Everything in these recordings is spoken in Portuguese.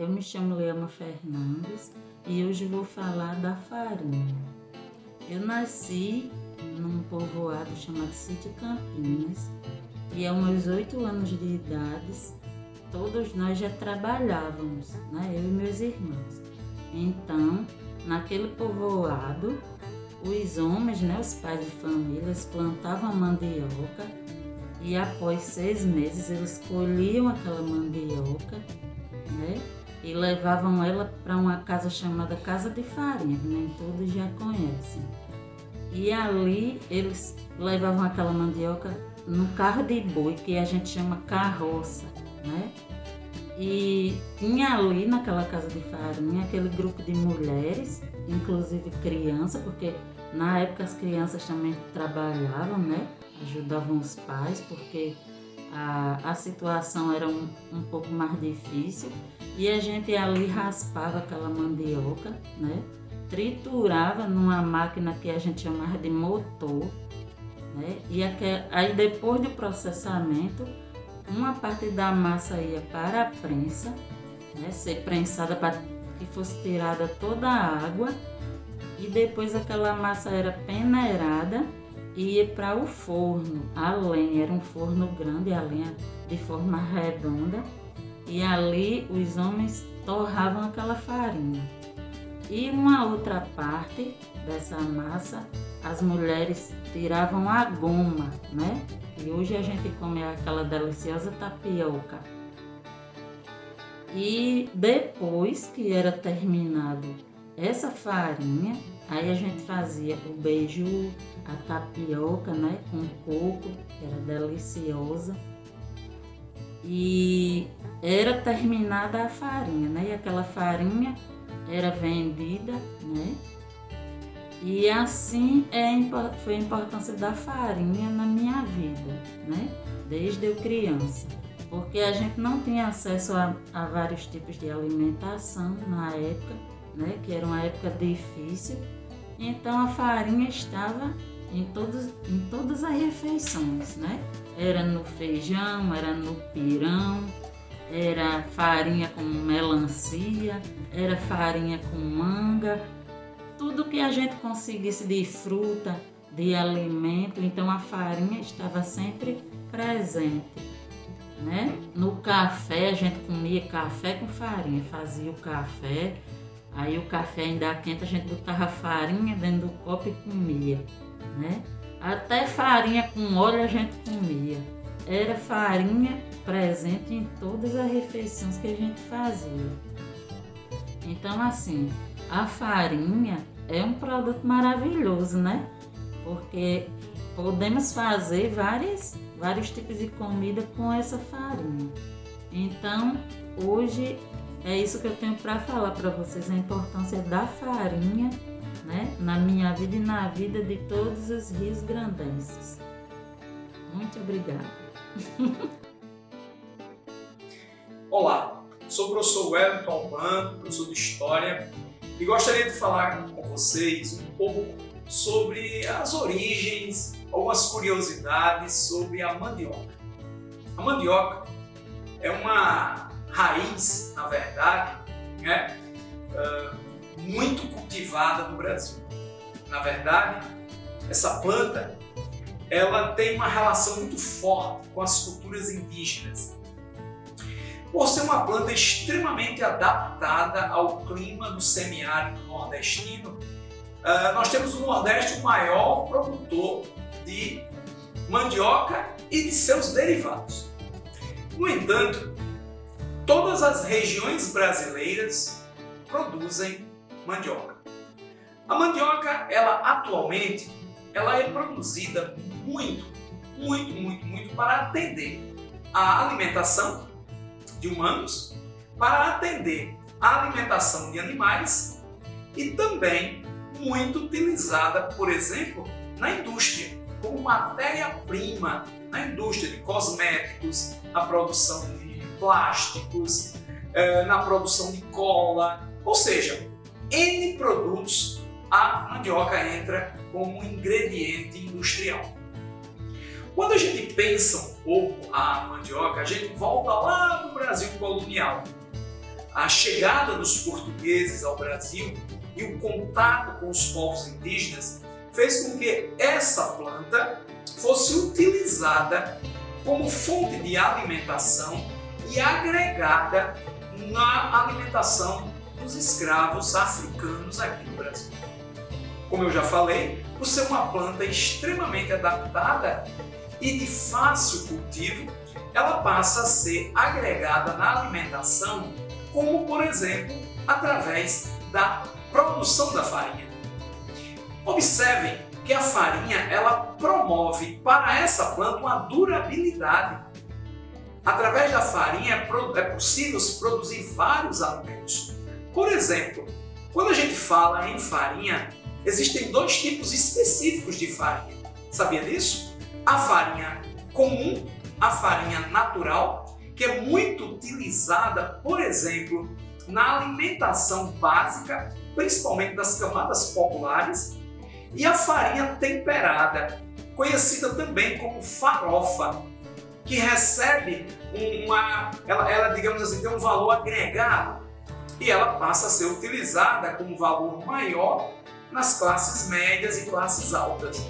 Eu me chamo Leama Fernandes e hoje vou falar da farinha. Eu nasci num povoado chamado Sítio Campinas e aos meus 8 anos de idade, todos nós já trabalhávamos, né? Eu e meus irmãos. Então, naquele povoado, os homens, né, os pais de família, eles plantavam a mandioca e após 6 meses eles colhiam aquela mandioca, né, e levavam ela para uma casa chamada Casa de Farinha, que nem todos já conhecem. E ali eles levavam aquela mandioca no carro de boi, que a gente chama carroça, né? E tinha ali naquela casa de farinha aquele grupo de mulheres, inclusive crianças, porque na época as crianças também trabalhavam, né? Ajudavam os pais, porque a situação era um pouco mais difícil. E a gente ali raspava aquela mandioca, né? Triturava numa máquina que a gente chamava de motor, né? E aí depois do processamento, uma parte da massa ia para a prensa, né? Ser prensada para que fosse tirada toda a água, e depois aquela massa era peneirada e ia para o forno. A lenha era um forno grande, a lenha de forma redonda, e ali os homens torravam aquela farinha. E uma outra parte dessa massa, as mulheres tiravam a goma, né? E hoje a gente come aquela deliciosa tapioca. E depois que era terminado essa farinha, aí a gente fazia o beiju, a tapioca, né? Com coco, que era deliciosa. E era terminada a farinha, né? E aquela farinha era vendida, né? E assim foi a importância da farinha na minha vida, né? Desde eu criança. Porque a gente não tinha acesso a vários tipos de alimentação na época, né? Que era uma época difícil. Então a farinha estava em todas as refeições, né? Era no feijão, era no pirão, era farinha com melancia, era farinha com manga, tudo que a gente conseguisse de fruta, de alimento, então a farinha estava sempre presente, né? No café, a gente comia café com farinha, fazia o café, aí o café ainda quente, a gente botava farinha dentro do copo e comia, né? Até farinha com óleo a gente comia. Era farinha presente em todas as refeições que a gente fazia. Então, assim, a farinha é um produto maravilhoso, né? Porque podemos fazer vários tipos de comida com essa farinha. Então, hoje é isso que eu tenho para falar para vocês, a importância da farinha, né? Na minha vida e na vida de todos os rios-grandenses. Muito obrigada. Olá, sou o professor Wellington Albano, professor de História, e gostaria de falar com vocês um pouco sobre as origens, algumas curiosidades sobre a mandioca. A mandioca é uma raiz, na verdade, né, muito cultivada no Brasil. Na verdade, essa planta ela tem uma relação muito forte com as culturas indígenas. Por ser uma planta extremamente adaptada ao clima do semiárido nordestino, nós temos no Nordeste o maior produtor de mandioca e de seus derivados. No entanto, todas as regiões brasileiras produzem mandioca. A mandioca, atualmente, é produzida muito para atender a alimentação de humanos, para atender a alimentação de animais e também muito utilizada, por exemplo, na indústria, como matéria-prima, na indústria de cosméticos, na produção de plásticos, na produção de cola, ou seja, N produtos a mandioca entra como um ingrediente industrial. Quando a gente pensa um pouco a mandioca, a gente volta lá no Brasil colonial. a chegada dos portugueses ao Brasil e o contato com os povos indígenas fez com que essa planta fosse utilizada como fonte de alimentação e agregada na alimentação dos escravos africanos aqui no Brasil. Como eu já falei, por ser uma planta extremamente adaptada e de fácil cultivo, ela passa a ser agregada na alimentação, como por exemplo, através da produção da farinha. Observem que a farinha ela promove para essa planta uma durabilidade. Através da farinha é possível se produzir vários alimentos. Por exemplo, quando a gente fala em farinha, existem dois tipos específicos de farinha. Sabia disso? A farinha comum, a farinha natural, que é muito utilizada, por exemplo, na alimentação básica, principalmente das camadas populares, e a farinha temperada, conhecida também como farofa, que recebe ela, digamos assim, tem um valor agregado e ela passa a ser utilizada com um valor maior nas classes médias e classes altas.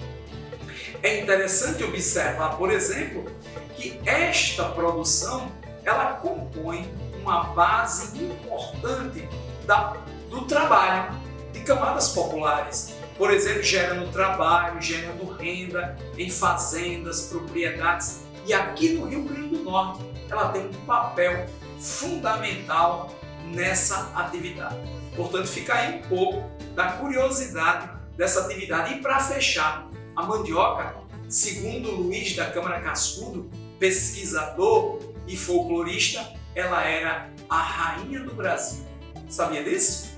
É interessante observar, por exemplo, que esta produção ela compõe uma base importante do trabalho de camadas populares. Por exemplo, gerando trabalho, gerando renda em fazendas, propriedades. E aqui no Rio Grande do Norte, ela tem um papel fundamental nessa atividade. Portanto, fica aí um pouco da curiosidade dessa atividade. E para fechar, a mandioca, segundo Luiz da Câmara Cascudo, pesquisador e folclorista, ela era a rainha do Brasil. Sabia disso?